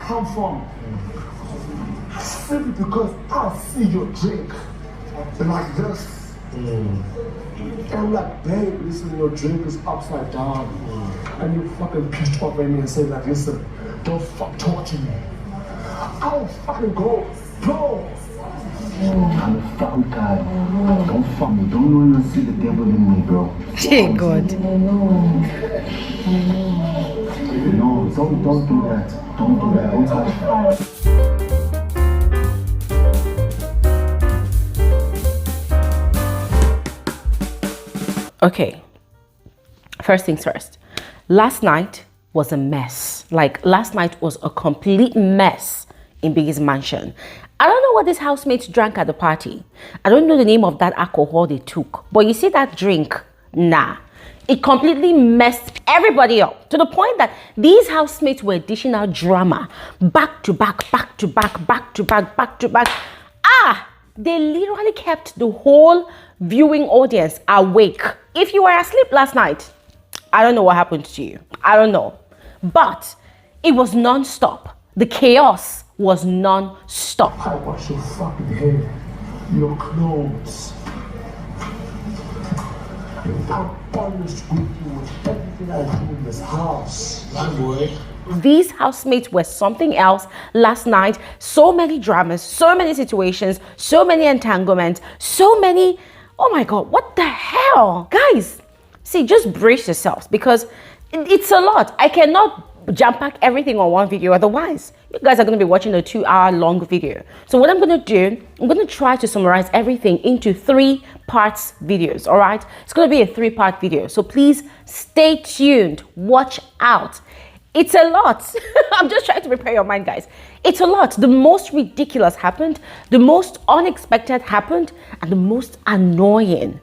come from. Simply because I see your drink like this. And I'm like, babe, listen, your drink is upside down. And you fucking pissed off at me and say like, listen, don't fuck talk to me. I'll fucking go. I'm a fucking guy. Don't fuck me. Don't even see the devil in me, bro. Hey, God. No, don't do that. Don't do that. Don't touch me. Okay, first things first. Last night was a mess. Like, last night was a complete mess in Biggie's mansion. I don't know what these housemates drank at the party. I don't know the name of that alcohol they took. But you see that drink? Nah. It completely messed everybody up to the point that these housemates were dishing out drama back to back, back to back, back to back, back to back. They literally kept the whole viewing audience awake. If you were asleep last night, I don't know what happened to you. I don't know. But it was non-stop. The chaos was non-stop. I wash your fucking hair, your clothes. I'm honest with you with everything I do in this house. That boy. These housemates were something else last night. So many dramas, so many situations, so many entanglements, so many... Oh my God, what the hell? Guys, see, just brace yourselves because it's a lot. I cannot jam-pack everything on one video. Otherwise, you guys are going to be watching a 2-hour-long video. So what I'm going to do, I'm going to try to summarize everything into 3 parts videos, all right? It's going to be a 3-part video. So please stay tuned. Watch out. It's a lot. I'm just trying to prepare your mind, guys. It's a lot. The most ridiculous happened, the most unexpected happened, and the most annoying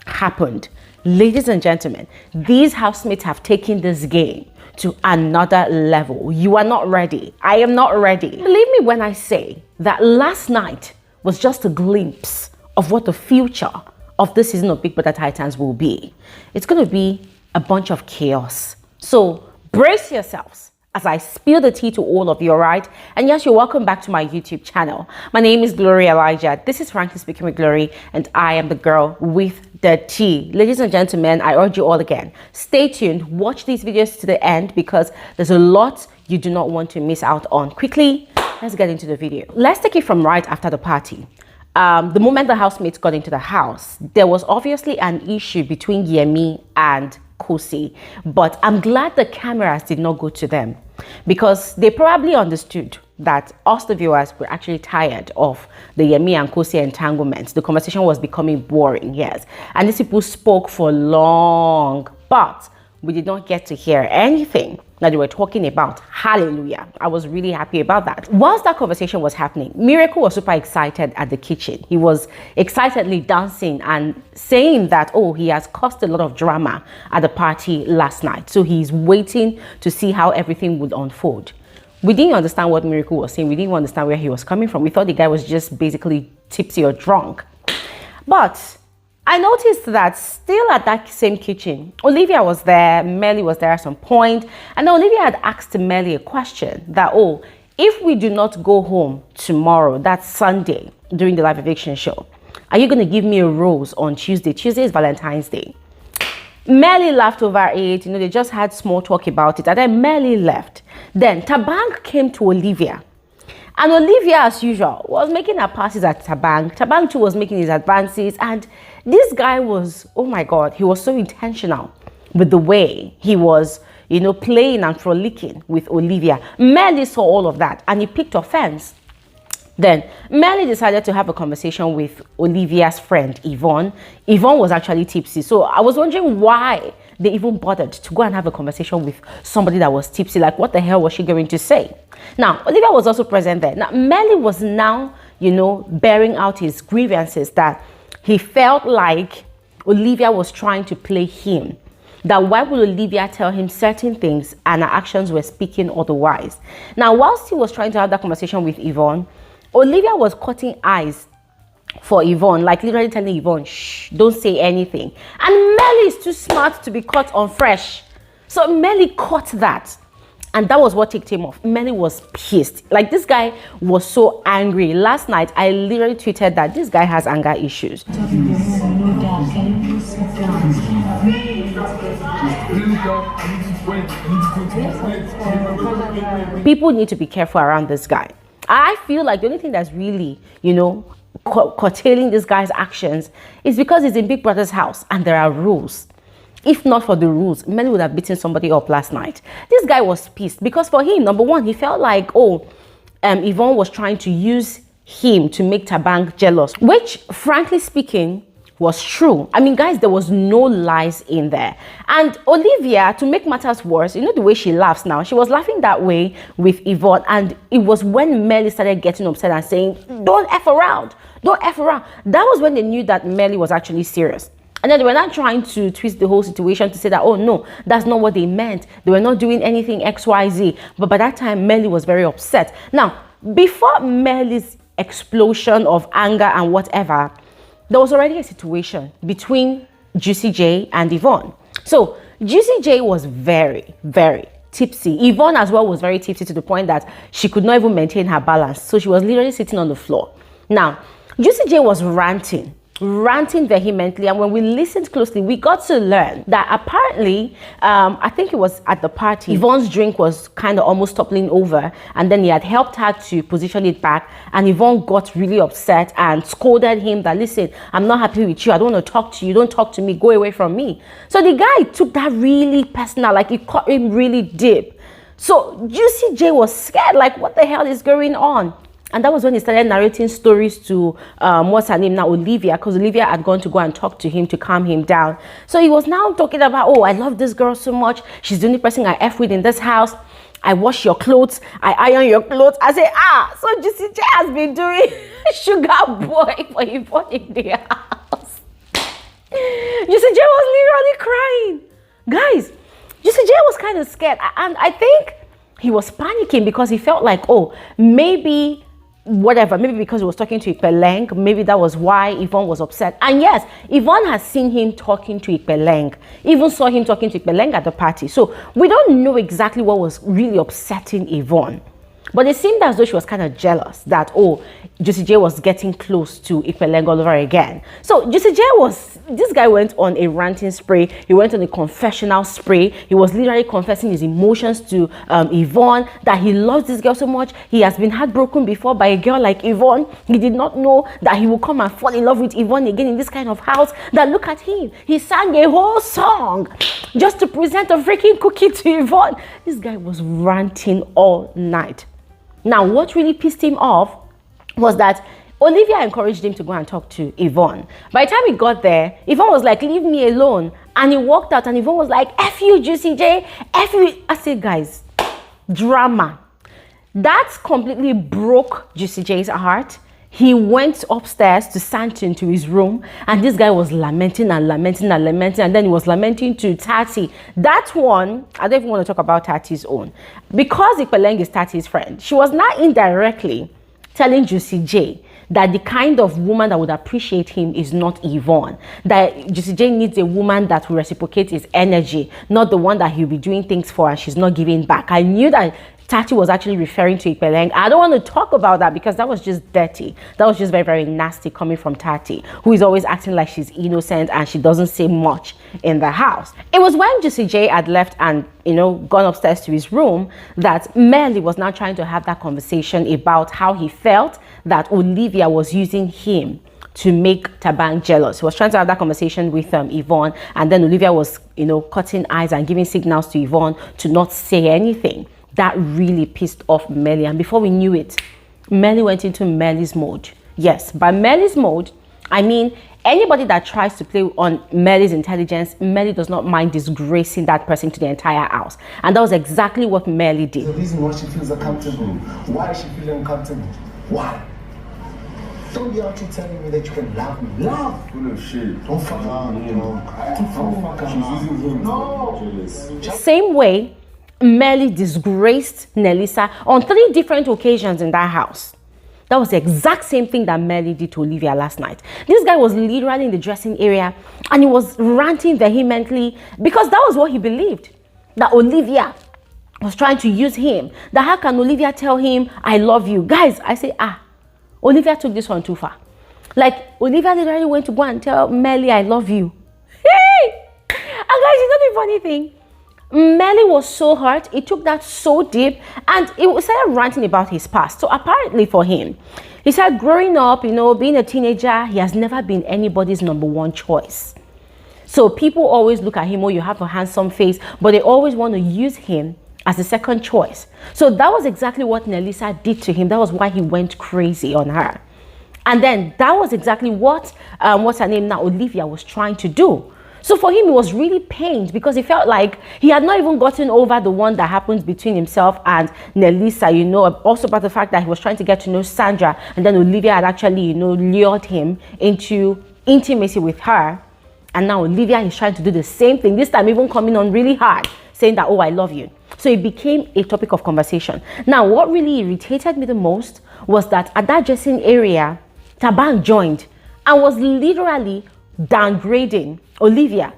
happened. Ladies and gentlemen, these housemates have taken this game to another level. You are not ready. I am not ready. Believe me when I say that last night was just a glimpse of what the future of this season of Big Brother Titans will be. It's going to be a bunch of chaos. So brace yourselves as I spill the tea to all of you, all right? And yes, you're welcome back to my YouTube channel. My name is Glory Elijah. This is Frankly Speaking with Glory, and I am the girl with the tea. Ladies and gentlemen, I urge you all again, stay tuned. Watch these videos to the end because there's a lot you do not want to miss out on. Quickly, let's get into the video. Let's take it from right after the party. The moment the housemates got into the house, there was obviously an issue between Yemi and Khosi, but I'm glad the cameras did not go to them because they probably understood that us, the viewers, were actually tired of the Yemi and Khosi entanglements. The conversation was becoming boring, yes. And these people spoke for long, but we did not get to hear anything that they were talking about. Hallelujah. I was really happy about that. Whilst that conversation was happening, Miracle was super excited at the kitchen. He was excitedly dancing and saying that, oh, he has caused a lot of drama at the party last night. So he's waiting to see how everything would unfold. We didn't understand what Miracle was saying. We didn't understand where he was coming from. We thought the guy was just basically tipsy or drunk. But I noticed that still at that same kitchen, Olivia was there, Mmeli was there at some point, and Olivia had asked Mmeli a question that, oh, if we do not go home tomorrow, that's Sunday, during the live eviction show, are you going to give me a rose on Tuesday? Tuesday is Valentine's Day. Mmeli laughed over it, you know, they just had small talk about it, and then Mmeli left. Then Thabang came to Olivia. And Olivia, as usual, was making her passes at Thabang. Thabang too was making his advances. And this guy was, oh my God, he was so intentional with the way he was, you know, playing and frolicking with Olivia. Mmeli saw all of that and he picked offense. Then Mmeli decided to have a conversation with Olivia's friend, Yvonne. Yvonne was actually tipsy. So I was wondering why they even bothered to go and have a conversation with somebody that was tipsy. Like, what the hell was she going to say? Now, Olivia was also present there. Now, Mmeli was now, you know, bearing out his grievances that he felt like Olivia was trying to play him. That why would Olivia tell him certain things and her actions were speaking otherwise? Now, whilst he was trying to have that conversation with Yvonne, Olivia was cutting eyes for Yvonne, like literally telling Yvonne, shh, don't say anything. And Mmeli is too smart to be caught on fresh. So Mmeli caught that. And that was what ticked him off. Mmeli was pissed. Like, this guy was so angry. Last night, I literally tweeted that this guy has anger issues. People need to be careful around this guy. I feel like the only thing that's really, you know, curtailing this guy's actions is because he's in Big Brother's house and there are rules. If not for the rules, Mmeli would have beaten somebody up last night. This guy was pissed because for him, number one, he felt like, Yvonne was trying to use him to make Thabang jealous, which, frankly speaking, was true. I mean, guys, there was no lies in there. And Olivia, to make matters worse, you know the way she laughs now, she was laughing that way with Yvonne, and it was when Mmeli started getting upset and saying, don't F around, don't F around. That was when they knew that Mmeli was actually serious. And then they were not trying to twist the whole situation to say that, oh no, that's not what they meant. They were not doing anything XYZ. But by that time, Mmeli was very upset. Now, before Mmeli's explosion of anger and whatever, there was already a situation between Juicy J and Yvonne. So Juicy J was very, very tipsy. Yvonne as well was very tipsy to the point that she could not even maintain her balance. So she was literally sitting on the floor. Now, Juicy J was ranting vehemently, and when we listened closely, we got to learn that apparently, I think it was at the party, Yvonne's drink was kind of almost toppling over, and then he had helped her to position it back, and Yvonne got really upset and scolded him that, listen, I'm not happy with you, I don't want to talk to you, don't talk to me, go away from me. So the guy took that really personal, like it caught him really deep. So Juicy J was scared, like what the hell is going on? And that was when he started narrating stories to, what's her name now, Olivia, because Olivia had gone to go and talk to him to calm him down. So he was now talking about, oh, I love this girl so much. She's the only person I F with in this house. I wash your clothes. I iron your clothes. I say, so Juicy J has been doing sugar boy for Yvonne in the house. Juicy J was literally crying. Guys, Juicy J was kind of scared. And I think he was panicking because he felt like, oh, maybe because he was talking to Ikpeleng, maybe that was why Yvonne was upset. And yes, Yvonne has seen him talking to Ikpeleng, even saw him talking to Ikpeleng at the party. So we don't know exactly what was really upsetting Yvonne. But it seemed as though she was kind of jealous that, oh, Juicy J was getting close to Ikpeleng all over again. So Juicy J this guy went on a ranting spree. He went on a confessional spree. He was literally confessing his emotions to Yvonne, that he loves this girl so much. He has been heartbroken before by a girl like Yvonne. He did not know that he would come and fall in love with Yvonne again in this kind of house. That look at him. He sang a whole song just to present a freaking cookie to Yvonne. This guy was ranting all night. Now, what really pissed him off was that Olivia encouraged him to go and talk to Yvonne. By the time he got there, Yvonne was like, leave me alone. And he walked out and Yvonne was like, F you, Juicy J, F you. I said, guys, drama. That completely broke Juicy J's heart. He went upstairs to Santin, to his room, and this guy was lamenting and lamenting and lamenting, and then he was lamenting to Tati. That one, I don't even want to talk about Tati's own. Because Ikpeleng is Tati's friend, she was now indirectly telling Juicy J that the kind of woman that would appreciate him is not Yvonne. That Juicy J needs a woman that will reciprocate his energy, not the one that he'll be doing things for and she's not giving back. I knew that Tati was actually referring to Ikpeleng. I don't want to talk about that because that was just dirty. That was just very, very nasty coming from Tati, who is always acting like she's innocent and she doesn't say much in the house. It was when Juicy J had left and, gone upstairs to his room that Mmeli was now trying to have that conversation about how he felt that Olivia was using him to make Thabang jealous. He was trying to have that conversation with Yvonne, and then Olivia was, cutting eyes and giving signals to Yvonne to not say anything. That really pissed off Mmeli, and before we knew it, Mmeli went into Mmeli's mode. Yes, by Mmeli's mode, I mean anybody that tries to play on Mmeli's intelligence, Mmeli does not mind disgracing that person to the entire house. And that was exactly what Mmeli did. The reason why she feels uncomfortable. Why is she feeling uncomfortable? Why? Don't be out here telling me that you can love me. Love! Full of shit. Don't fuck No! Same way, Mmeli disgraced Nelisa on 3 different occasions in that house. That was the exact same thing that Mmeli did to Olivia last night. This guy was literally in the dressing area and he was ranting vehemently because that was what he believed. That Olivia was trying to use him. That how can Olivia tell him, I love you? Guys, I say, Olivia took this one too far. Like, Olivia literally went to go and tell Mmeli, I love you. Hey! And guys, you know the funny thing? Mmeli was so hurt. He took that so deep, and he started ranting about his past. So apparently for him, he said growing up, you know, being a teenager, he has never been anybody's number one choice. So people always look at him, oh, you have a handsome face, but they always want to use him as a second choice. So that was exactly what Nelisa did to him. That was why he went crazy on her. And then that was exactly what, what's her name now, Olivia, was trying to do. So for him, he was really pained because he felt like he had not even gotten over the one that happened between himself and Nelisa, you know, also about the fact that he was trying to get to know Sandra, and then Olivia had actually, you know, lured him into intimacy with her. And now Olivia is trying to do the same thing, this time even coming on really hard, saying that, oh, I love you. So it became a topic of conversation. Now, what really irritated me the most was that at that dressing area, Thabang joined and was literally downgrading Olivia.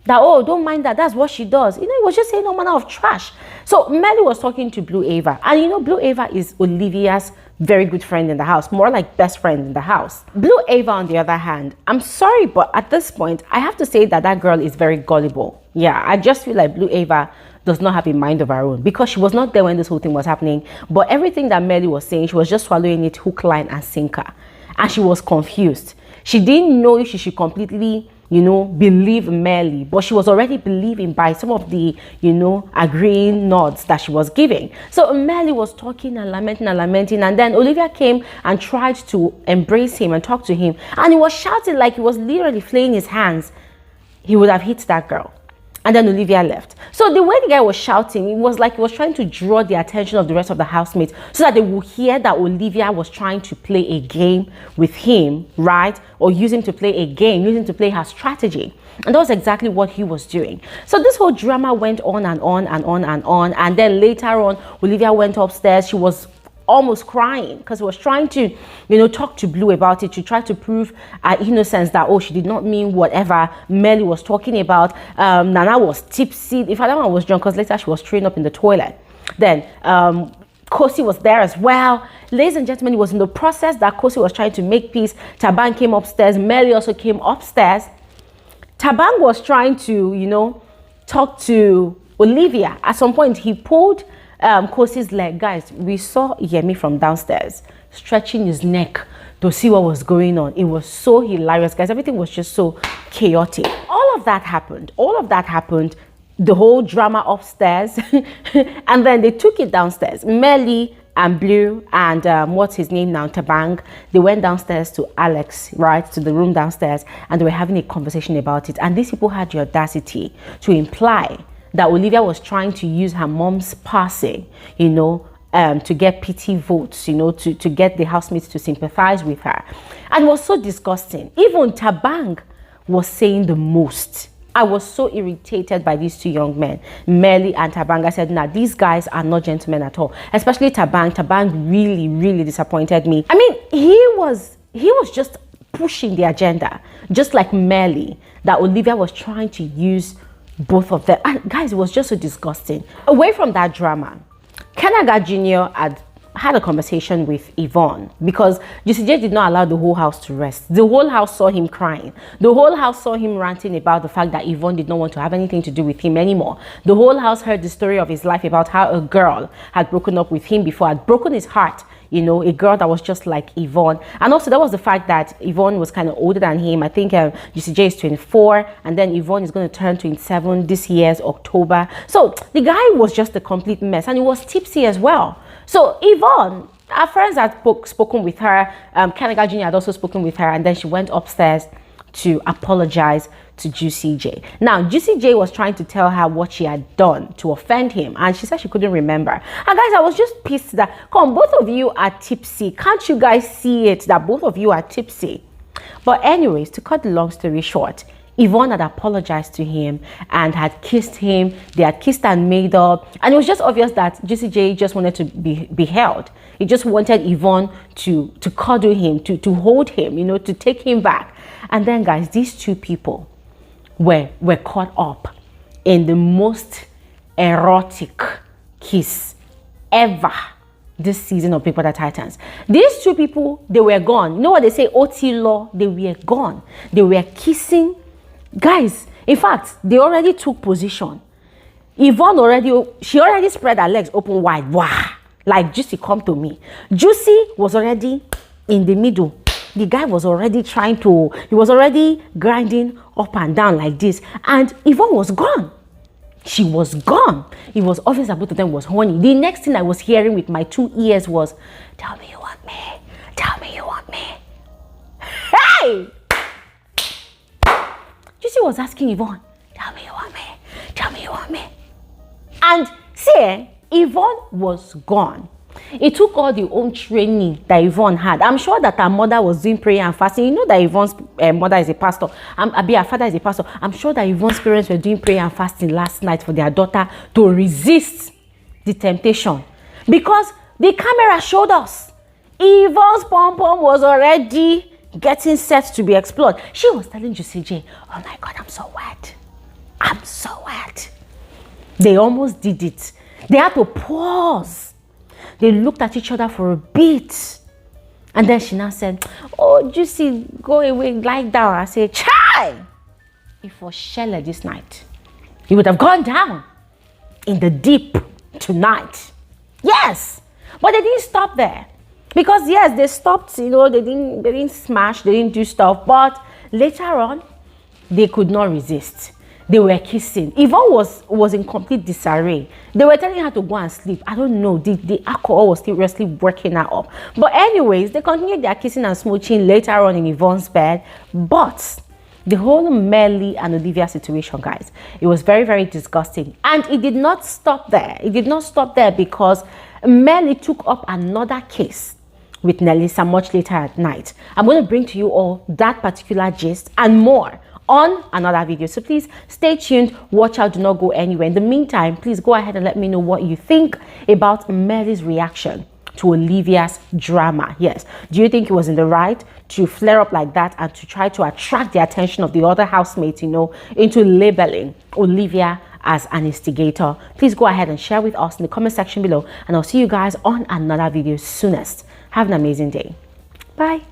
That, oh, don't mind that, that's what she does. You know, he was just saying no manner of trash. So Mmeli was talking to Blue Aiva. And you know, Blue Aiva is Olivia's very good friend in the house, more like best friend in the house. Blue Aiva, on the other hand, I'm sorry, but at this point, I have to say that that girl is very gullible. Yeah, I just feel like Blue Aiva does not have a mind of her own, because she was not there when this whole thing was happening. But everything that Mmeli was saying, she was just swallowing it hook, line, and sinker. And she was confused. She didn't know if she should completely, you know, believe Mmeli, but she was already believing by some of the, you know, agreeing nods that she was giving. So Mmeli was talking and lamenting, and then Olivia came and tried to embrace him and talk to him, and he was shouting like he was literally flaying his hands. He would have hit that girl. And then Olivia left. So the way the guy was shouting, it was like he was trying to draw the attention of the rest of the housemates so that they would hear that Olivia was trying to play a game with him, right? Or use him to play a game, use him to play her strategy. And that was exactly what he was doing. So this whole drama went on and on and on and on. And then later on, Olivia went upstairs. She was almost crying because he was trying to, you know, talk to Blue about it, to try to prove her innocence, that, oh, she did not mean whatever Mmeli was talking about. Nana was tipsy. In fact, that one was drunk because later she was throwing up in the toilet. Then Khosi was there as well. Ladies and gentlemen, it was in the process that Khosi was trying to make peace. Thabang came upstairs. Mmeli also came upstairs. Thabang was trying to, you know, talk to Olivia. At some point, he pulled Khosi's leg. Guys, we saw Yemi from downstairs stretching his neck to see what was going on. It was so hilarious, guys. Everything was just so chaotic. All of that happened. The whole drama upstairs. And then they took it downstairs. Mmeli and Blue and what's his name now, Thabang, they went downstairs to Alex, right, to the room downstairs, and they were having a conversation about it. And these people had the audacity to imply that Olivia was trying to use her mom's passing, you know, to get pity votes, you know, to get the housemates to sympathize with her. And it was so disgusting. Even Thabang was saying the most. I was so irritated by these two young men, Mmeli and Thabang. I said, nah, these guys are not gentlemen at all. Especially Thabang. Thabang really, really disappointed me. I mean, he was just pushing the agenda, just like Mmeli, that Olivia was trying to use both of them. And guys, it was just so disgusting. Away from that drama, Kenaga Jr. had a conversation with Yvonne, because GCJ did not allow the whole house to rest. The whole house saw him crying. The whole house saw him ranting about the fact that Yvonne did not want to have anything to do with him anymore. The whole house heard the story of his life about how a girl had broken up with him before, had broken his heart. You know, a girl that was just like Yvonne. And also, there was the fact that Yvonne was kind of older than him. I think GCJ is 24, and then Yvonne is going to turn 27 this year's October. So the guy was just a complete mess, and he was tipsy as well. So Yvonne, our friends had spoken with her. Kenaga Jr. had also spoken with her, and then she went upstairs to apologize to Juicy J. Now, Juicy J was trying to tell her what she had done to offend him, and she said she couldn't remember. And guys, I was just pissed that, come, both of you are tipsy. Can't you guys see it that both of you are tipsy? But anyways, to cut the long story short, Yvonne had apologized to him and had kissed him. They had kissed and made up. And it was just obvious that Juicy J just wanted to be held. He just wanted Yvonne to cuddle him, to hold him, you know, to take him back. And then, guys, these two people were caught up in the most erotic kiss ever this season of BBTitans. These two people, they were gone. You know what they say, OT law? They were gone. They were kissing. Guys, in fact, they already took position. Yvonne she already spread her legs open wide. Wow. Like, Juicy, come to me. Juicy was already in the middle. The guy was already he was already grinding up and down like this. And Yvonne was gone. She was gone. It was obvious that both of them was horny. The next thing I was hearing with my 2 ears was, tell me you want me. Tell me you want me. Hey! Juicy was asking Yvonne, tell me you want me. Tell me you want me. And see, Yvonne was gone. It took all the own training that Yvonne had. I'm sure that her mother was doing prayer and fasting. You know that Yvonne's mother is a pastor. Her father is a pastor. I'm sure that Yvonne's parents were doing prayer and fasting last night for their daughter to resist the temptation. Because the camera showed us Yvonne's pom-pom was already getting set to be explored. She was telling Juicy J, oh my God, I'm so wet. I'm so wet. They almost did it. They had to pause. They looked at each other for a bit. And then she now said, oh, Juicy, go away, lie down. I said, chai! If it was Shelley this night, he would have gone down in the deep tonight. Yes! But they didn't stop there. Because yes, they stopped, they didn't smash, they didn't do stuff. But later on, they could not resist. They were kissing. Yvonne was in complete disarray. They were telling her to go and sleep. I don't know. The alcohol was seriously working her up. But anyways, they continued their kissing and smooching later on in Yvonne's bed. But the whole Mmeli and Olivia situation, guys, it was very, very disgusting. And it did not stop there. It did not stop there because Mmeli took up another case with Nelisa much later at night. I'm going to bring to you all that particular gist and more on another video, so please stay tuned, watch out, do not go anywhere. In the meantime, please go ahead and let me know what you think about Mmeli's reaction to Olivia's drama. Yes, do you think it was in the right to flare up like that and to try to attract the attention of the other housemates, into labeling Olivia as an instigator? Please go ahead and share with us in the comment section below, and I'll see you guys on another video soonest. Have an amazing day. Bye.